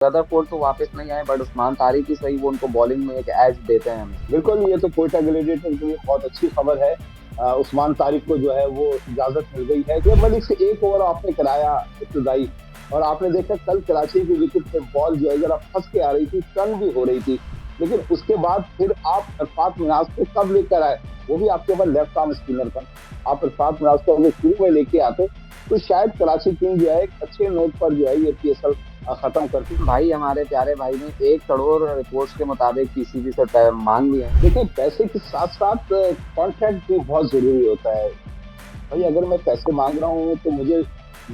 Rutherford तो वापस नहीं आए, बट उस्मान तारिक ही सही, वो उनको बॉलिंग में एक एज देते हैं हमें। बिल्कुल, ये तो कोयटा ग्लेडिएटर के लिए बहुत अच्छी खबर है। उस्मान तारिक को जो है वो इजाजत मिल गई है। जब मलिक से एक ओवर आपने कराया इब्तदाई, और आपने देखा कल कराची की विकेट पे बॉल जो है जरा फंस के आ रही थी, टर्न भी हो रही थी, लेकिन उसके बाद फिर आप इरफान मिनाज को कब लेकर आए, वो भी आपके पास लेफ्ट आर्म स्पिनर था। आप इरफान मिनाज को अगर शुरू में लेके आते तो शायद कराची किंग जो है एक अच्छे नोट पर जो है ये पीएसएल खत्म करती। भाई हमारे प्यारे भाई ने 1 करोड़ रिपोर्ट्स के मुताबिक पीसीबी से मांग लिया है। देखिए, पैसे के साथ साथ कॉन्ट्रैक्ट भी बहुत जरूरी होता है। भाई अगर मैं पैसे मांग रहा हूँ तो मुझे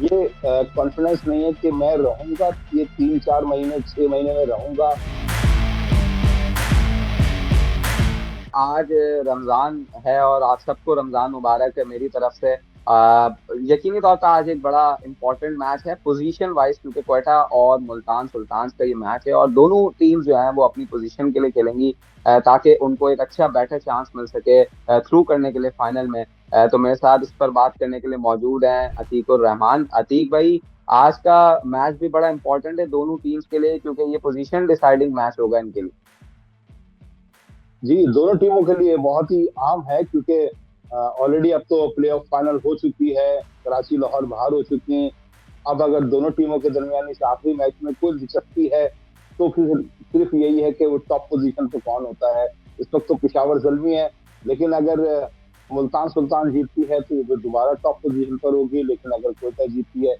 ये कॉन्फिडेंस नहीं है कि मैं रहूंगा, ये 3-4 महीने 6 महीने में रहूंगा। आज रमजान है और आप सबको रमजान मुबारक है मेरी तरफ से। यकीनी तौर पर आज एक बड़ा इंपॉर्टेंट मैच है पोजीशन वाइज, क्योंकि क्वेटा और मुल्तान सुल्तान का ये मैच है और दोनों टीम जो है वो अपनी पोजीशन के लिए खेलेंगी, ताकि उनको एक अच्छा बेटर चांस मिल सके थ्रू करने के लिए फाइनल में। तो मेरे साथ इस पर बात करने के लिए मौजूद हैं अतीक और रहमान। अतीक भाई, आज का मैच भी बड़ा इंपॉर्टेंट है दोनों टीम्स के लिए, क्योंकि ये पोजीशन डिसाइडिंग मैच होगा इनके लिए। जी, दोनों टीमों के लिए बहुत ही आम है, क्योंकि ऑलरेडी अब तो प्लेऑफ फाइनल हो चुकी है, कराची लाहौर बाहर हो चुकी है। अब अगर दोनों टीमों के दरमियान इस आखिरी मैच में कोई दिलचस्पी है तो फिर सिर्फ यही है कि वो टॉप पोजीशन पे कौन होता है। इस वक्त तो पिशावर जल्मी है, लेकिन अगर मुल्तान सुल्तान जीतती है तो वो दोबारा टॉप पोजीशन पर होगी, लेकिन अगर कोयटा जीतती है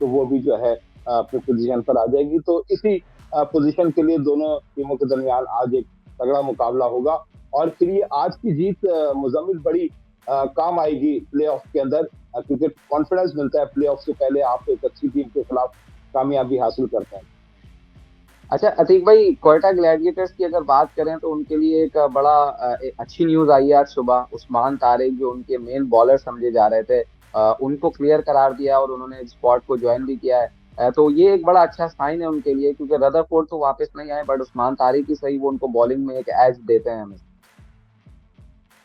तो वो भी जो है अपनी पोजीशन पर आ जाएगी। तो इसी पोजीशन के लिए दोनों टीमों के दरमियान आज एक तगड़ा मुकाबला होगा, और फिर ये आज की जीत मुजम्मिल बड़ी काम आएगी प्लेऑफ के अंदर, क्योंकि कॉन्फिडेंस मिलता है प्लेऑफ से पहले आप एक अच्छी टीम के खिलाफ कामयाबी हासिल करते हैं। अच्छा अतीक भाई, क्वेटा ग्लैडिएटर्स की अगर बात करें तो उनके लिए एक बड़ा एक अच्छी न्यूज आई है आज सुबह। उस्मान तारिक जो उनके मेन बॉलर समझे जा रहे थे, उनको क्लियर करार दिया और उन्होंने स्क्वाड को ज्वाइन भी किया है। तो ये एक बड़ा अच्छा साइन है उनके लिए, क्योंकि रदरफोर्ड तो वापस नहीं आए, बट उस्मान तारिक ही सही, वो उनको बॉलिंग में एक एज देते हैं हमें।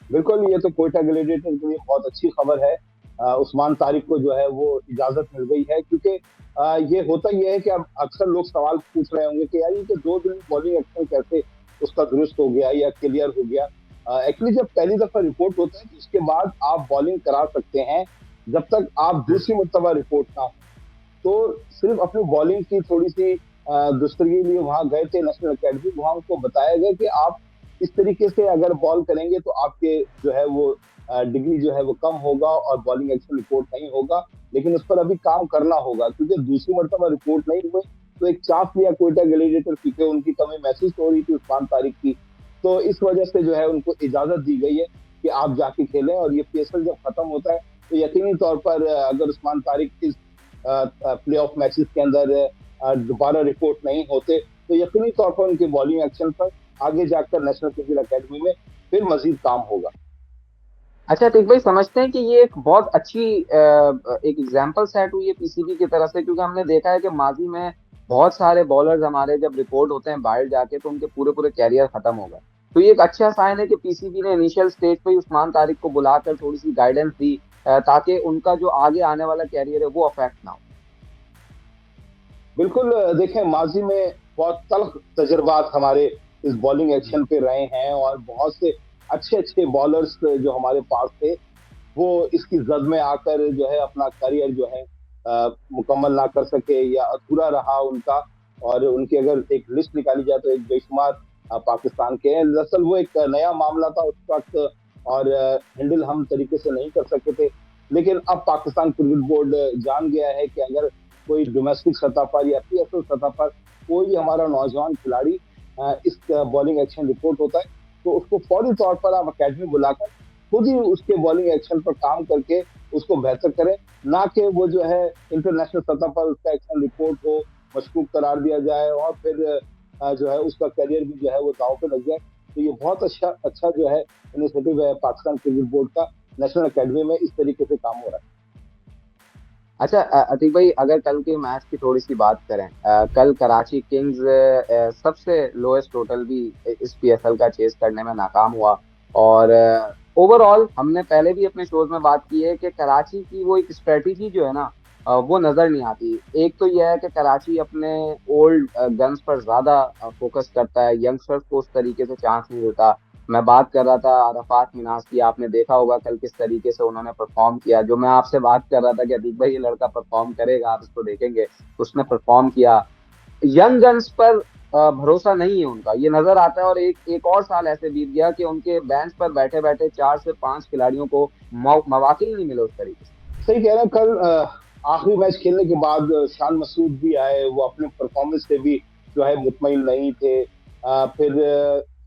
बिल्कुल, ये तो कोयटा ग्लेडिएटर के लिए बहुत अच्छी खबर है। उस्मान तारिक को जो है वो इजाजत मिल गई है, क्योंकि ये होता ये है कि अब अक्सर लोग सवाल पूछ रहे होंगे कि यार ये 2 दिन बॉलिंग एक्शन कैसे उसका दुरुस्त हो गया या क्लियर हो गया। एक्चुअली जब पहली दफा रिपोर्ट होता है तो उसके बाद आप बॉलिंग करा सकते हैं, जब तक आप दूसरी मरतबा रिपोर्ट ना हो। तो सिर्फ अपनी बॉलिंग की थोड़ी सी दुरुस्तगी के लिए वहां गए थे नेशनल अकेडमी, वहां उनको बताया गया कि आप इस तरीके से अगर बॉल करेंगे तो आपके जो है वो डिग्री जो है वो कम होगा और बॉलिंग एक्शन रिपोर्ट नहीं होगा, लेकिन उस पर अभी काम करना होगा, क्योंकि दूसरी मरतबा रिपोर्ट नहीं हुए तो एक चांस लिया कोयटा ग्लेडिएटर, क्योंकि उनकी कमी महसूस हो रही थी उस्मान तारिक की। तो इस वजह से जो है उनको इजाजत दी गई है कि आप जाके खेलें, और ये पीएसएल जब खत्म होता है तो यकीनी तौर पर अगर उस्मान तारिक इस प्ले ऑफ मैचेस के अंदर दोबारा रिपोर्ट नहीं होते तो यकीनी तौर पर उनके बॉलिंग एक्शन पर आगे जाकर नेशनल क्रिकेट अकेडमी में फिर मजीद काम होगा। अच्छा अतीक भाई, समझते हैं कि ये एक बहुत अच्छी एक एग्जाम्पल सेट हुई है पीसीबी की तरफ से, क्योंकि हमने देखा है कि माजी में बहुत सारे बॉलर्स हमारे जब रिपोर्ट होते हैं बाहर जाके तो उनके पूरे पूरे कैरियर खत्म हो गए। तो ये एक अच्छा साइन है कि पीसीबी ने इनिशियल स्टेज पे ही उस्मान तारिक को बुलाकर थोड़ी सी गाइडेंस दी, ताकि उनका जो आगे आने वाला कैरियर है वो अफेक्ट ना हो। बिल्कुल, देखें माजी में बहुत तल्ख तजर्बात हमारे इस बॉलिंग एक्शन पे रहे हैं, और बहुत से अच्छे अच्छे बॉलर्स जो हमारे पास थे वो इसकी जद में आकर जो है अपना करियर जो है मुकम्मल ना कर सके या अधूरा रहा उनका। और उनकी अगर एक लिस्ट निकाली जाए तो एक बेशुमार पाकिस्तान के हैं। दरअसल वो एक नया मामला था उस वक्त, और हैंडल हम तरीके से नहीं कर सके थे, लेकिन अब पाकिस्तान क्रिकेट बोर्ड जान गया है कि अगर कोई डोमेस्टिक सतह पर या पीएसएल सतह पर कोई हमारा नौजवान खिलाड़ी इस बॉलिंग एक्शन रिपोर्ट होता है तो उसको फौरी तौर पर आप अकेडमी बुलाकर खुद ही उसके बॉलिंग एक्शन पर काम करके उसको बेहतर करें, ना कि वो जो है इंटरनेशनल सतह पर उसका एक्शन रिपोर्ट हो, मशकूक करार दिया जाए और फिर जो है उसका करियर भी जो है वो दांव पे लग जाए। तो ये बहुत अच्छा अच्छा जो है इनिशिएटिव है पाकिस्तान क्रिकेट बोर्ड का, नेशनल अकेडमी में इस तरीके से काम हो रहा है। अच्छा अतीक भाई, अगर कल के मैच की थोड़ी सी बात करें, कल कराची किंग्स सबसे लोएस्ट टोटल भी इस पीएसएल का चेस करने में नाकाम हुआ। और ओवरऑल हमने पहले भी अपने शोज में बात की है कि कराची की वो एक स्ट्रेटेजी जो है ना, वो नजर नहीं आती। एक तो यह है कि कराची अपने ओल्ड गन्स पर ज्यादा फोकस करता है, यंगस्टर्स को उस तरीके से चांस नहीं देता। मैं बात कर रहा था अरफात मिनाज की, आपने देखा होगा कल किस तरीके से उन्होंने परफॉर्म किया। जो मैं आपसे बात कर रहा था कि अतीक भाई ये लड़का परफॉर्म करेगा, आप इसको देखेंगे, उसने परफॉर्म किया। यंग गन्स पर भरोसा नहीं है उनका, ये नजर आता है। और एक एक और साल ऐसे बीत गया कि उनके बेंच पर बैठे बैठे 4 से 5 खिलाड़ियों को मौके ही नहीं मिले उस तरीके से। सही कह रहे हैं। कल आखिरी मैच खेलने के बाद शान मसूद भी आए, वो अपने परफॉर्मेंस से भी जो है मुतमईन नहीं थे। फिर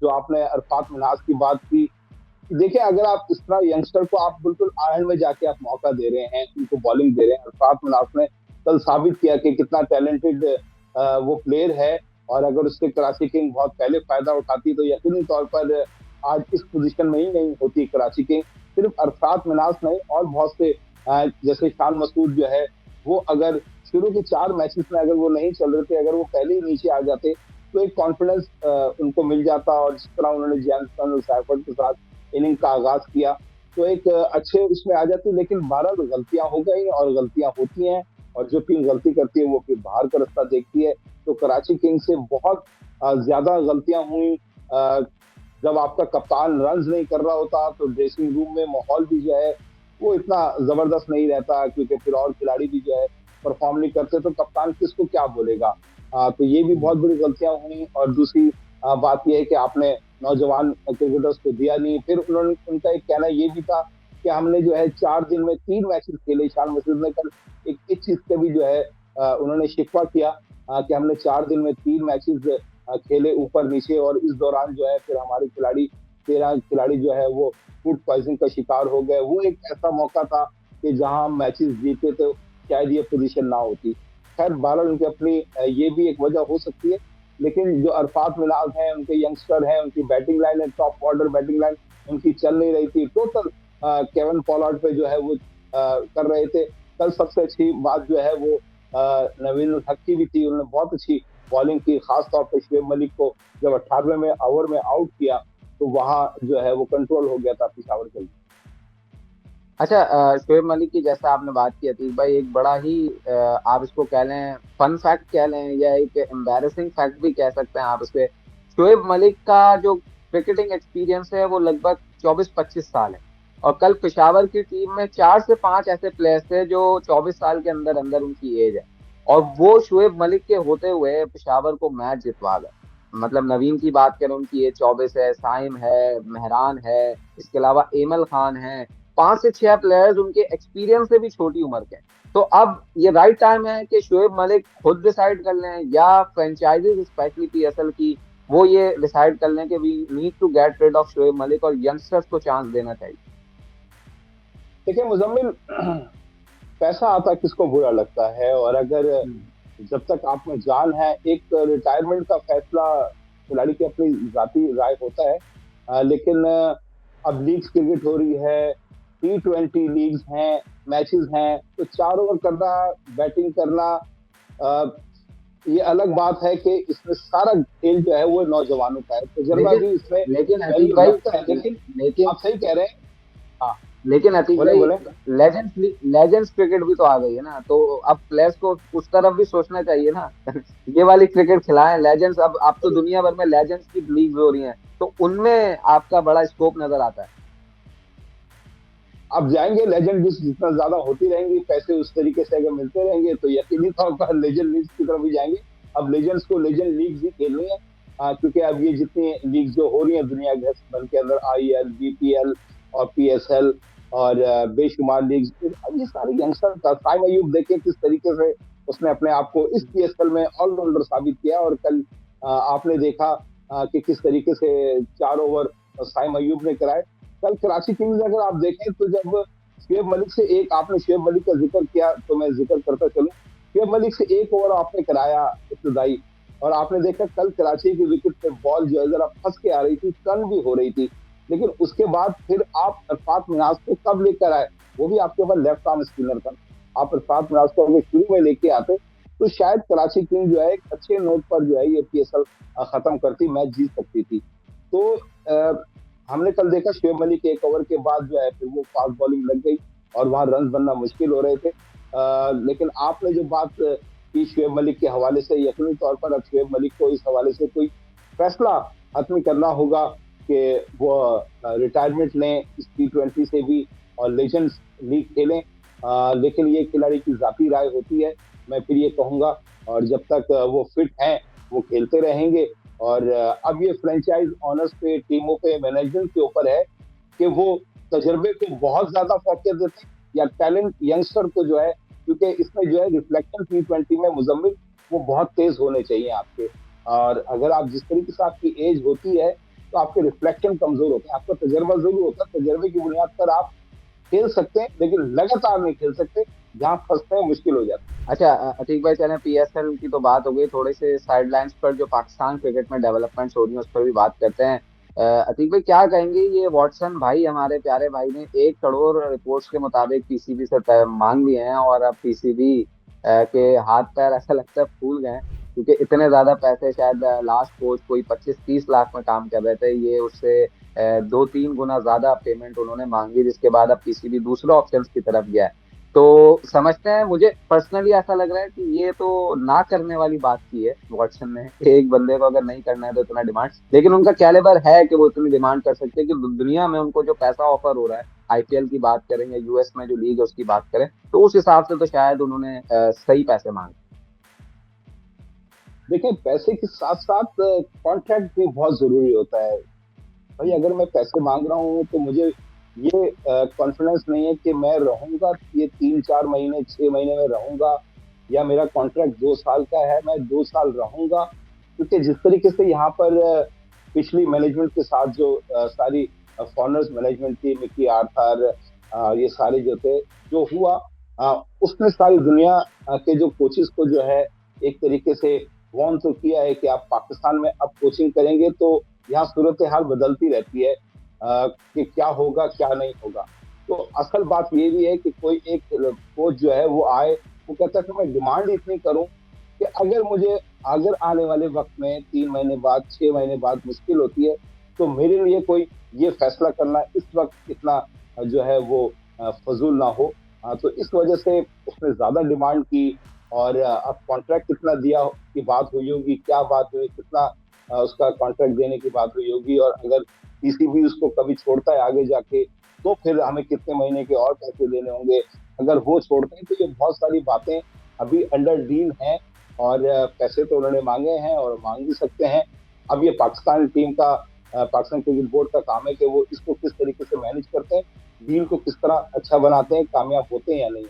जो आपने अरफात मिन्हाज की बात की, देखिए अगर आप इस तरह यंगस्टर को आप बिल्कुल आयरन में जाके आप मौका दे रहे हैं, उनको बॉलिंग दे रहे हैं, अरफात मिन्हाज ने कल साबित किया कि कितना टैलेंटेड वो प्लेयर है। और अगर उससे कराची किंग बहुत पहले फायदा उठाती तो यकीनी तौर पर आज इस पोजीशन में ही नहीं होती कराची किंग। सिर्फ अरफात मिन्हाज नहीं, और बहुत से जैसे शान मसूद जो है, वो अगर शुरू के 4 मैचेस में अगर वो नहीं चल रहे थे, अगर वो पहले ही नीचे आ जाते तो एक कॉन्फिडेंस उनको मिल जाता। और जिस तरह उन्होंने जैमसन और सैफर्ड के साथ इनिंग का आगाज किया तो एक अच्छे उसमें आ जाती। लेकिन 12 गलतियां हो गई, और गलतियां होती हैं, और जो टीम गलती करती है वो फिर बाहर का रास्ता देखती है। तो कराची किंग्स से बहुत ज्यादा गलतियां हुई। अ, जब आपका कप्तान रन नहीं कर रहा होता तो ड्रेसिंग रूम में माहौल भी जो है वो इतना जबरदस्त नहीं रहता, क्योंकि फिर और खिलाड़ी भी जो है परफॉर्म नहीं करते तो कप्तान किसको क्या बोलेगा। तो ये भी बहुत बड़ी गलतियां हुई। और दूसरी बात यह है कि आपने नौजवान क्रिकेटर्स को दिया नहीं। फिर उन्होंने, उनका एक कहना ये भी था कि हमने जो है 4 दिन में 3 मैचेस खेले। शान मसूद ने कल एक इस चीज से भी जो है उन्होंने शिकवा किया कि हमने 4 दिन में 3 मैचेस खेले ऊपर नीचे, और इस दौरान जो है फिर हमारे खिलाड़ी 13 खिलाड़ी जो है वो फूड पॉइजन का शिकार हो गए। वो एक ऐसा मौका था कि जहां हम मैचेस जीते तो शायद ये पोजीशन ना होती। खैर बहरहाल उनकी अपनी ये भी एक वजह हो सकती है। लेकिन जो अरफात मिलाज हैं, उनके यंगस्टर हैं, उनकी बैटिंग लाइन है, टॉप ऑर्डर बैटिंग लाइन उनकी चल नहीं रही थी टोटल। केवन पॉलार्ड पे जो है वो कर रहे थे। कल सबसे अच्छी बात जो है वो नवीन उल हक की भी थी। उन्होंने बहुत अच्छी बॉलिंग की, खासतौर पर शुएब मलिक को जब 18वें ओवर में आउट किया तो वहां जो है वो कंट्रोल हो गया था पिशावर के लिए। अच्छा, शोएब मलिक की जैसा आपने बात की अतीक भाई, एक बड़ा ही आप इसको कह लें फन फैक्ट कह लें या एक एम्बैरेसिंग फैक्ट भी कह सकते हैं आप इसके। शोएब मलिक का जो क्रिकेटिंग एक्सपीरियंस है वो लगभग 24-25 साल है। और कल पेशावर की टीम में 4 से 5 ऐसे प्लेयर्स थे जो 24 साल के अंदर अंदर उनकी एज है, और वो शोएब मलिक के होते हुए पेशावर को मैच जितवा गए। मतलब नवीन की बात करें, उनकी एज 24 है, साइम है, मेहरान है, इसके अलावा एमल खान है। 5 से 6 प्लेयर्स उनके एक्सपीरियंस से भी छोटी उम्र के हैं। तो अब ये राइट टाइम है कि शोएब मलिक खुद डिसाइड कर लें, या फ्रेंचाइजीज स्पेशली पीएसएल की वो ये डिसाइड कर लें कि we need to get rid of Shoaib Malik और यंगस्टर्स को चांस देना चाहिए। देखिए मुजम्मिल, पैसा आता किसको बुरा लगता है। और अगर हम्म। जब तक आप में जान है, एक रिटायरमेंट का फैसला खिलाड़ी की अपनी जाती राय होता है। लेकिन अब लीग्स क्रिकेट हो रही है, T20 लीग्स हैं, मैचेस हैं, तो 4 ओवर करना, बैटिंग करना, अ, ये अलग बात है कि इसमें सारा खेल जो है वो नौजवानों का है, तजर्बा लेकिन भी इसमें लेकिन अतीक वैल्यू भाई, रखता है। लेकिन लेकिन आप सही कह रहे हैं। हाँ, लेकिन अतीक बोले भाई, बोले। लेजेंड्स लेजेंड्स क्रिकेट भी तो आ गई है ना, तो अब प्लेयर्स को उस तरफ भी सोचना चाहिए ना। ये वाली क्रिकेट खिलाएं लेजेंड्स। अब तो दुनिया भर में लेजेंड्स की लीग हो रही हैं, तो उनमें आपका बड़ा स्कोप नजर आता है। अब जाएंगे लेजेंड लिस्ट जितना ज्यादा होती रहेंगी, पैसे उस तरीके से अगर मिलते रहेंगे तो यकीनी तौर पर लेजेंड लिस्ट की तरफ भी जाएंगे। अब लेजेंड्स को लेजेंड लीग ही खेलनी है। क्योंकि अब ये जितनी लीग जो हो रही है दुनिया भर के अंदर, IL, BPL और PSL और बेशुमार लीग, अब ये सारे यंगस्टर का साइम अयूब देखें किस तरीके से उसने अपने आप को इस PSL में ऑलराउंडर साबित किया। और कल आपने देखा कि किस तरीके से 4 ओवर साइम अयूब ने कराए। कल कराची किंग्स अगर आप देखें तो जब शुएब मलिक से एक, आपने शुएब मलिक का जिक्र किया तो मैं जिक्र करता चलूं, शुएब मलिक से 1 ओवर आपने कराया इब्तदाई, और आपने देखा कल कराची की विकेट पे बॉल जो है जरा फंस के आ रही थी, टर्न भी हो रही थी। लेकिन उसके बाद फिर आप अरफात मिनाज को कब लेकर आए, वो भी आपके पास लेफ्ट आर्म स्पिनर था। आप अरफात मिनाज को अगर शुरू में लेके आते तो शायद कराची किंग जो है एक अच्छे नोट पर जो है ये PSL खत्म करती, मैच जीत सकती थी। तो हमने कल देखा शुएब मलिक 1 ओवर के बाद जो है फिर वो फास्ट बॉलिंग लग गई और वहां रन बनना मुश्किल हो रहे थे। लेकिन आपने जो बात की शुएब मलिक के हवाले से, यकीनी तौर पर अब शुएब मलिक को इस हवाले से कोई फैसला हतमी करना होगा कि वो रिटायरमेंट लें इस T20 से भी और लेजेंड्स लीग खेलें। लेकिन ये खिलाड़ी की जाती राय होती है, मैं फिर ये कहूंगा। और जब तक वो फिट हैं वो खेलते रहेंगे। और अब ये फ्रेंचाइज ऑनर्स पे, टीमों पे, मैनेजमेंट के ऊपर है कि वो तजर्बे को बहुत ज्यादा फोकस देते हैं या टैलेंट यंगस्टर को जो है, क्योंकि इसमें जो है रिफ्लेक्शन T20 में मुजम्मिल वो बहुत तेज होने चाहिए आपके। और अगर आप जिस तरीके से आपकी एज होती है तो आपके रिफ्लेक्शन कमजोर होते हैं। आपका तजर्बा जरूर होता है, तजर्बे की बुनियाद पर आप खेल सकते हैं, लेकिन लगातार नहीं खेल सकते। जहां फंसते हैं मुश्किल हो जाता है। अच्छा अतीक भाई, चलें पीएसएल की तो बात हो गई, थोड़े से साइडलाइंस पर जो पाकिस्तान क्रिकेट में डेवलपमेंट्स हो रही हैं उस पर भी बात करते हैं। अतीक भाई, क्या कहेंगे, ये वॉटसन भाई, हमारे प्यारे भाई ने 1 करोड़ रिपोर्ट्स के मुताबिक पीसीबी से मांग लिए हैं, और अब पीसीबी के हाथ पैर ऐसा लगता है फूल गए हैं, क्योंकि इतने ज्यादा पैसे शायद लास्ट कोच कोई 25-30 लाख में काम कर रहे थे, ये उससे 2-3 गुना ज्यादा पेमेंट उन्होंने मांगी, जिसके बाद अब पीसीबी दूसरे ऑप्शंस की तरफ गया है। तो समझते हैं, मुझे पर्सनली ऐसा लग रहा है कि ये तो ना करने वाली बात की है वॉटसन ने, एक बंदे को अगर नहीं करना है तो इतना डिमांड, लेकिन उनका कैलिबर है कि वो इतनी डिमांड कर सकते हैं कि दुनिया में उनको जो पैसा ऑफर हो रहा है, आईपीएल की बात करें या यूएस में जो लीग है उसकी बात करें, तो उस हिसाब से तो शायद उन्होंने सही पैसे मांगे। देखिए, पैसे के साथ साथ कॉन्ट्रैक्ट भी बहुत जरूरी होता है। भाई अगर मैं पैसे मांग रहा हूँ तो मुझे ये कॉन्फिडेंस नहीं है कि मैं रहूंगा ये 3-4 महीने, 6 महीने में रहूंगा, या मेरा कॉन्ट्रैक्ट 2 साल का है, मैं 2 साल रहूंगा। क्योंकि जिस तरीके से यहाँ पर पिछली मैनेजमेंट के साथ जो सारी फॉरनर्स मैनेजमेंट थी, मिकी आर्थर, ये सारे जो थे, जो हुआ, उसने सारी दुनिया के जो कोचेस को जो है एक तरीके से वार्न तो किया है कि आप पाकिस्तान में अब कोचिंग करेंगे तो यहाँ सूरत हाल बदलती रहती है, कि क्या होगा क्या नहीं होगा। तो असल बात ये भी है कि कोई एक कोच जो है वो आए, वो कहता है कि मैं डिमांड इतनी करूं कि अगर मुझे, अगर आने वाले वक्त में 3 महीने बाद, 6 महीने बाद मुश्किल होती है, तो मेरे लिए कोई ये फैसला करना इस वक्त इतना जो है वो फजूल ना हो। तो इस वजह से उसने ज्यादा डिमांड की। और अब कॉन्ट्रैक्ट कितना दिया की बात हुई होगी, क्या बात हुई, कितना उसका कॉन्ट्रैक्ट देने की बात हुई होगी, और अगर पीसीबी उसको कभी छोड़ता है आगे जाके तो फिर हमें कितने महीने के और पैसे देने होंगे। अगर वो छोड़ते हैं तो ये बहुत सारी बातें अभी अंडर डील हैं। और पैसे तो उन्होंने मांगे हैं और मांग भी सकते हैं। अब ये पाकिस्तान टीम का, पाकिस्तान क्रिकेट बोर्ड का काम है कि वो इसको किस तरीके से मैनेज करते हैं, डील को किस तरह अच्छा बनाते हैं, कामयाब होते हैं या नहीं।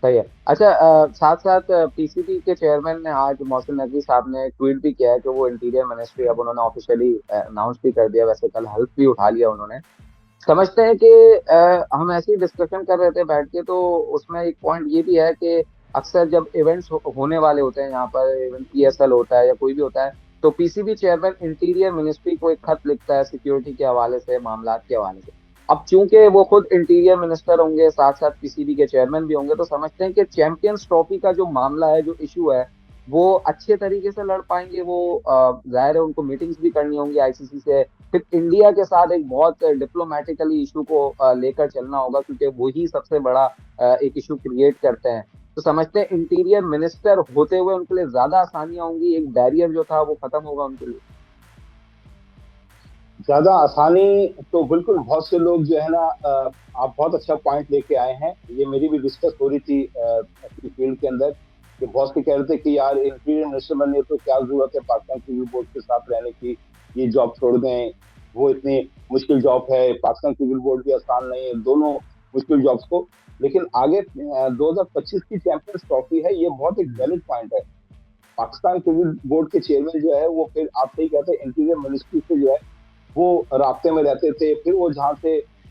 सही है। अच्छा, साथ साथ पीसीबी के चेयरमैन ने आज, मोहसिन नकवी साहब ने ट्वीट भी किया है कि वो इंटीरियर मिनिस्ट्री अब उन्होंने ऑफिशियली अनाउंस भी कर दिया, वैसे कल हल्फ भी उठा लिया उन्होंने। समझते हैं कि हम ऐसी डिस्कशन कर रहे थे बैठ के, तो उसमें एक पॉइंट ये भी है कि अक्सर जब इवेंट्स होने वाले होते हैं यहाँ पर, इवेंट पीएसएल होता है या कोई भी होता है, तो पीसीबी चेयरमैन इंटीरियर मिनिस्ट्री को एक खत लिखता है सिक्योरिटी के हवाले से, मामला के हवाले से। अब चूंकि वो खुद इंटीरियर मिनिस्टर होंगे, साथ साथ पीसीबी के चेयरमैन भी होंगे, तो समझते हैं कि चैंपियंस ट्रॉफी का जो मामला है, जो इशू है, वो अच्छे तरीके से लड़ पाएंगे। वो जाहिर है उनको मीटिंग्स भी करनी होंगी आईसीसी से, फिर इंडिया के साथ एक बहुत डिप्लोमेटिकली इशू को लेकर चलना होगा, क्योंकि वही सबसे बड़ा एक इशू क्रिएट करते हैं। तो समझते हैं इंटीरियर मिनिस्टर होते हुए उनके लिए ज्यादा आसानियां होंगी, एक बैरियर जो था वो खत्म होगा उनके लिए। ज्यादा आसानी तो बिल्कुल, बहुत से लोग जो है ना, आप बहुत अच्छा पॉइंट लेके आए हैं। ये मेरी भी डिस्कस हो रही थी अपनी फील्ड के अंदर, कि बहुत से कह रहे थे कि यार इंटीरियर मिनिस्टर बनने तो क्या जरूरत है पाकिस्तान क्रिकेट बोर्ड के साथ रहने की, ये जॉब छोड़ दें, वो इतनी मुश्किल जॉब है, पाकिस्तान क्रिकेट बोर्ड भी आसान नहीं है, दोनों मुश्किल जॉब्स को। लेकिन आगे 2025 की चैंपियंस ट्रॉफी है, ये बहुत एक वैलिड पॉइंट है। पाकिस्तान क्रिकेट बोर्ड के चेयरमैन जो है वो, फिर आप सही कहते हैं, इंटीरियर मिनिस्ट्री से जो है वो रास्ते में रहते थे, फिर वो जहाँ से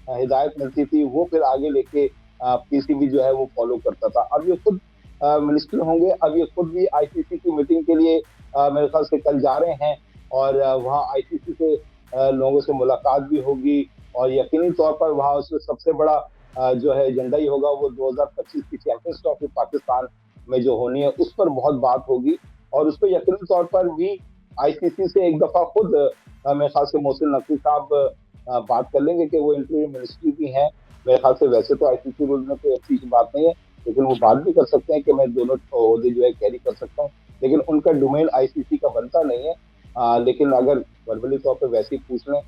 हिदायत मिलती थी वो फिर आगे लेके पीसीबी जो है वो फॉलो करता था। अब ये खुद मिनिस्टर होंगे, अब ये खुद भी आईसीसी की मीटिंग के लिए मेरे ख्याल से कल जा रहे हैं। और वहाँ आईसीसी से लोगों से मुलाकात भी होगी। और यकीनी तौर पर वहाँ उसमें सबसे बड़ा जो है एजेंडा ही होगा वो 2025 की चैंपियंस ट्रॉफी पाकिस्तान में जो होनी है उस पर बहुत बात होगी। और उस पर यकीनी तौर पर भी आईसीसी से एक दफा खुद मेरे ख्याल से मोहसिन नकवी साहब बात कर लेंगे कि वो इंटीरियर मिनिस्ट्री भी हैं। मेरे ख्याल से वैसे तो आईसीसी रूल में कोई अच्छी बात नहीं है, लेकिन वो बात भी कर सकते हैं कि मैं दोनों ओहदे जो है कैरी कर सकता हूँ, लेकिन उनका डोमेन आईसीसी का बनता नहीं है। लेकिन अगर वर्बली तौर पर वैसे ही पूछ लें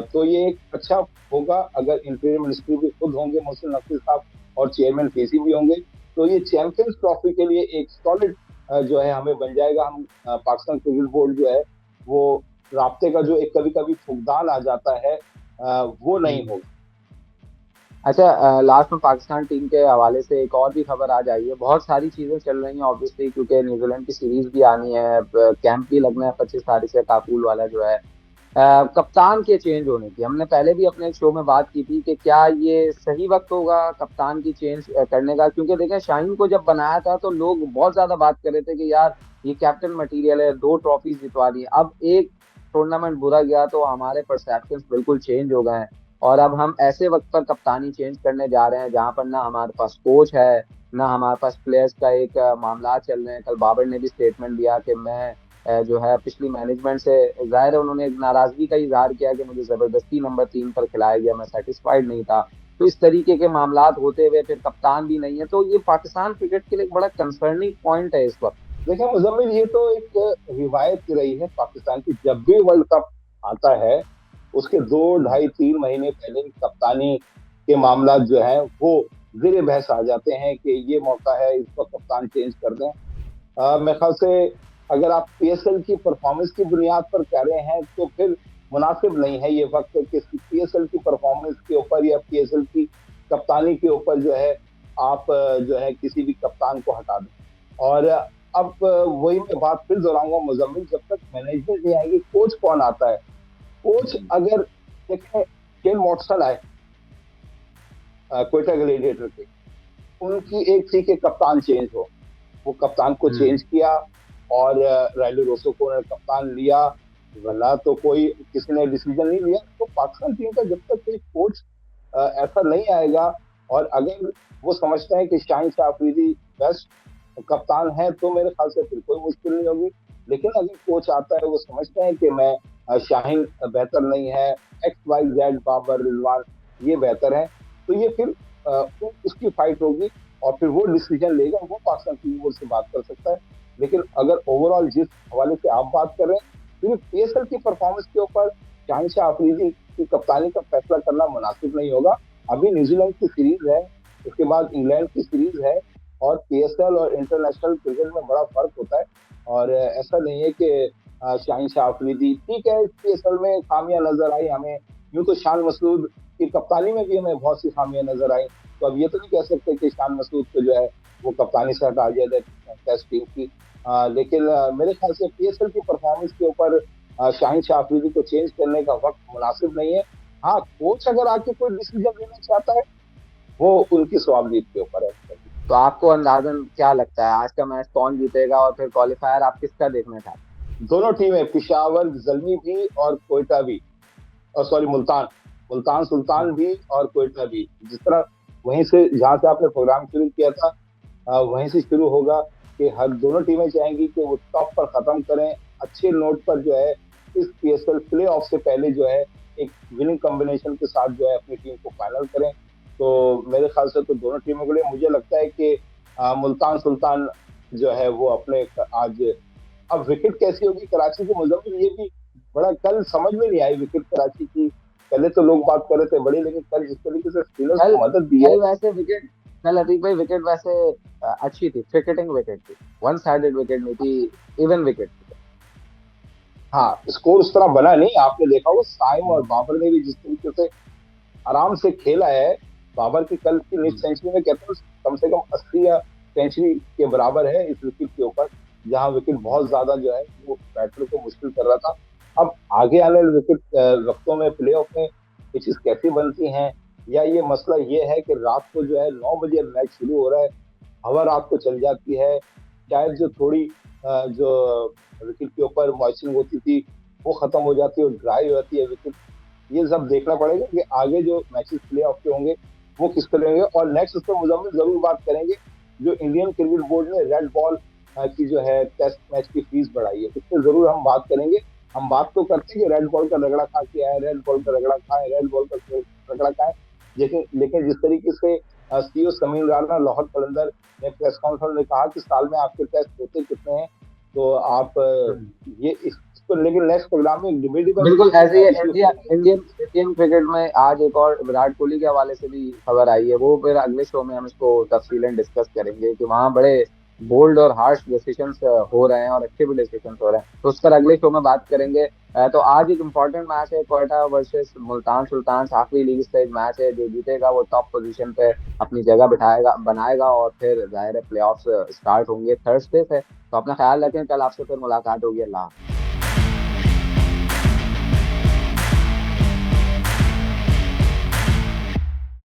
तो ये एक अच्छा होगा अगर इंटीरियर मिनिस्ट्री भी खुद होंगे मोहसिन नकवी साहब, और चेयरमैन केसी भी होंगे, तो ये चैंपियंस ट्रॉफी के लिए एक सॉलिड जो है हमें बन जाएगा। हम पाकिस्तान क्रिकेट बोर्ड जो है वो राब्ते का जो एक कभी कभी फुकदान आ जाता है वो नहीं हम्म। होगा। अच्छा, लास्ट में पाकिस्तान टीम के हवाले से एक और भी खबर आ जाई है। बहुत सारी चीजें चल रही हैं ऑब्वियसली, क्योंकि न्यूजीलैंड की सीरीज भी आनी है, कैंप भी लगना है 25 तारीख से, काबुल वाला जो है। कप्तान के चेंज होने की हमने पहले भी अपने एक शो में बात की थी कि क्या ये सही वक्त होगा कप्तान की चेंज करने का, क्योंकि देखें शाहीन को जब बनाया था तो लोग बहुत ज्यादा बात कर रहे थे कि यार ये कैप्टन मटेरियल है, 2 ट्रॉफीज जितवा दी। अब एक टूर्नामेंट बुरा गया तो हमारे परसेप्शंस बिल्कुल चेंज हो गए हैं। और अब हम ऐसे वक्त पर कप्तानी चेंज करने जा रहे हैं जहां पर ना हमारे पास कोच है, ना हमारे पास प्लेयर्स का एक मामला चल रहे हैं। कल बाबर ने भी स्टेटमेंट दिया कि मैं जो है पिछली मैनेजमेंट से, जाहिर है उन्होंने एक नाराजगी का इजहार किया कि मुझे जबरदस्ती नंबर 3 पर खिलाया गया, मैं सेटिस्फाइड नहीं था। तो इस तरीके के मामला होते हुए फिर कप्तान भी नहीं है, तो ये पाकिस्तान क्रिकेट के लिए एक बड़ा कंसर्निंग पॉइंट है इस वक्त। देखिए मुजम्मिल, ये तो एक रिवायत रही है पाकिस्तान की, जब भी वर्ल्ड कप आता है उसके दो हम्म। ढाई 3 महीने पहले कप्तानी के मामला जो है वो जेर बहस आ जाते हैं कि ये मौका है इस पर कप्तान चेंज कर दें। मेरे ख्याल से अगर आप पीएसएल की परफॉर्मेंस की बुनियाद पर कह रहे हैं तो फिर मुनासिब नहीं है ये वक्त कि पीएसएल की परफॉर्मेंस के ऊपर या पीएसएल की कप्तानी के ऊपर जो है आप जो है किसी भी कप्तान को हटा दें। और अब वही मैं बात फिर दोहराऊंगा मुजम्मिल, जब तक मैनेजमेंट नहीं आएगी कोच कौन आता है। कोच हम्म। अगर देखें, केन मॉटसन आए क्वेटा ग्लेडिएटर के, उनकी एक थी कि कप्तान चेंज हो, वो कप्तान को हम्म। चेंज किया और राइलो रोसो को उन्होंने कप्तान लिया, वरना तो कोई किसी ने डिसीजन नहीं लिया। तो पाकिस्तान टीम का जब तक कोई कोच ऐसा नहीं आएगा, और अगर वो समझते हैं कि शाहिन शाह अफरीदी बेस्ट कप्तान है तो मेरे ख्याल से फिर कोई मुश्किल नहीं होगी। लेकिन अगर कोच आता है वो समझते हैं कि मैं शाहिन बेहतर नहीं है, XYZ बाबर रिजवान ये बेहतर है, तो ये फिर उसकी फाइट होगी और फिर वो डिसीजन लेगा, वो पाकिस्तान क्रिकेट बोर्ड से बात कर सकता है। लेकिन अगर ओवरऑल जिस हवाले से आप बात कर रहे हैं, सिर्फ पीएसएल की परफॉर्मेंस के ऊपर शाहिन शाह अफरीदी की कप्तानी का फैसला करना मुनासिब नहीं होगा। अभी न्यूजीलैंड की सीरीज है, उसके बाद इंग्लैंड की सीरीज है, और पीएसएल और इंटरनेशनल क्रिकेट में बड़ा फर्क होता है। और ऐसा नहीं है कि शाहिन शाह अफरीदी, ठीक है पीएसएल में खामियां नजर आई हमें, यूं तो शान मसूद की कप्तानी में भी हमें बहुत सी खामियां नजर आई, तो अब ये तो नहीं कह सकते कि शान मसूद को जो है वो कप्तानी से हटा दिया जाए टेस्ट टीम की। लेकिन मेरे ख्याल से पीएसएल की परफॉर्मेंस के ऊपर शाहिन शाह अफरीदी को चेंज करने का वक्त मुनासिब नहीं है। हाँ, कोच अगर आके कोई डिसीजन लेना चाहता है वो उनकी स्वाबदीद के ऊपर है। तो आपको अंदाजन क्या लगता है आज का मैच कौन जीतेगा, और फिर क्वालिफायर आप किसका देखना चाहते दोनों टीमें, पिशावर जलमी भी और कोयटा भी, और सॉरी मुल्तान, मुल्तान हैं? सुल्तान भी और कोयटा भी, जिस तरह वहीं से जहां से आपने प्रोग्राम शुरू किया था वहीं से शुरू होगा कि हर दोनों टीमें चाहेंगी कि वो टॉप पर खत्म करें, अच्छे नोट पर जो है इस पीएसएल प्ले ऑफ से पहले जो है एक विनिंग कॉम्बिनेशन के साथ जो है अपनी टीम को फाइनल करें। तो मेरे ख्याल से तो दोनों टीमों के लिए मुझे लगता है कि मुल्तान सुल्तान जो है वो अपने आज, अब विकेट कैसी होगी कराची की मुजम्मिल, ये भी बड़ा कल समझ में नहीं आई विकेट कराची की। पहले तो लोग बात कर रहे थे बड़ी, लेकिन कल जिस तरीके से स्पिनर्स कल को मदद दी है। कल वैसे विकेट, कल अतीक भाई विकेट वैसे अच्छी थी, क्रिकेटिंग विकेट थी, वन साइडेड विकेट नहीं थी, इवन विकेट थी। हाँ, स्कोर उस तरह बना नहीं, आपने देखा वो साइम और हम्म। बाबर ने भी जिस तरीके से आराम से खेला है। बाबर की कल की नेट हम्म। सेंचुरी में कहता हूँ कम से कम 80 या सेंचुरी के बराबर है इस विकेट के ऊपर, जहां विकेट बहुत ज्यादा जो है वो बैटर को मुश्किल कर रहा था। अब आगे आने वाले विकेट वक्तों में प्ले ऑफ में ये चीज कैसी बनती है, या ये मसला ये है कि रात को जो है 9 बजे मैच शुरू हो रहा है, हवा रात को चल जाती है, शायद जो थोड़ी जो विकेट के ऊपर मॉइस्चरिंग होती थी वो खत्म हो जाती है और ड्राई हो जाती है विकेट। ये सब देखना पड़ेगा कि आगे जो मैचेस प्ले ऑफ के होंगे वो किस तरह होंगे। और नेक्स्ट उस पर मुजम्मिल जरूर बात करेंगे, जो इंडियन क्रिकेट बोर्ड ने रेड बॉल की जो है टेस्ट मैच की फीस बढ़ाई है, इस पर जरूर हम बात करेंगे। हम बात तो करते हैं कि रेड बॉल का रगड़ा खा के आए, रेड बॉल का रगड़ा खाए, रेड बॉल का रगड़ा खाए, लेकिन लेकिन जिस तरीके से सीईओ समीर राणा, लाहौर कलंदर ने प्रेस कॉन्फ्रेंस में कहा कि साल में आपके टेस्ट होते कितने हैं, तो आप ये इस पर लेकिन नेक्स्ट प्रोग्राम में डिबेटेबल बिल्कुल ऐसे ही इश्यूज इंडिया करेंगे। इंडियन इंडियन क्रिकेट में आज एक और विराट कोहली के हवाले से भी खबर आई है, वो फिर अगले शो में हम इसको तफसीलन डिस्कस करेंगे कि वहाँ बड़े बोल्ड और हार्श डिसीजंस हो रहे हैं और अच्छे भी डिसीजंस हो रहे हैं, तो उस पर अगले शो में बात करेंगे। तो आज एक इम्पॉर्टेंट मैच है, क्वेटा वर्सेस मुल्तान सुल्तान, आखिरी लीग स्टेज मैच है। जो जीतेगा वो टॉप पोजीशन पे अपनी जगह बिठाएगा बनाएगा, और फिर जाहिर है प्लेऑफ्स स्टार्ट होंगे थर्सडे से। तो अपना ख्याल रखें, कल आपसे फिर मुलाकात होगी। अल्लाह हाफ़िज़।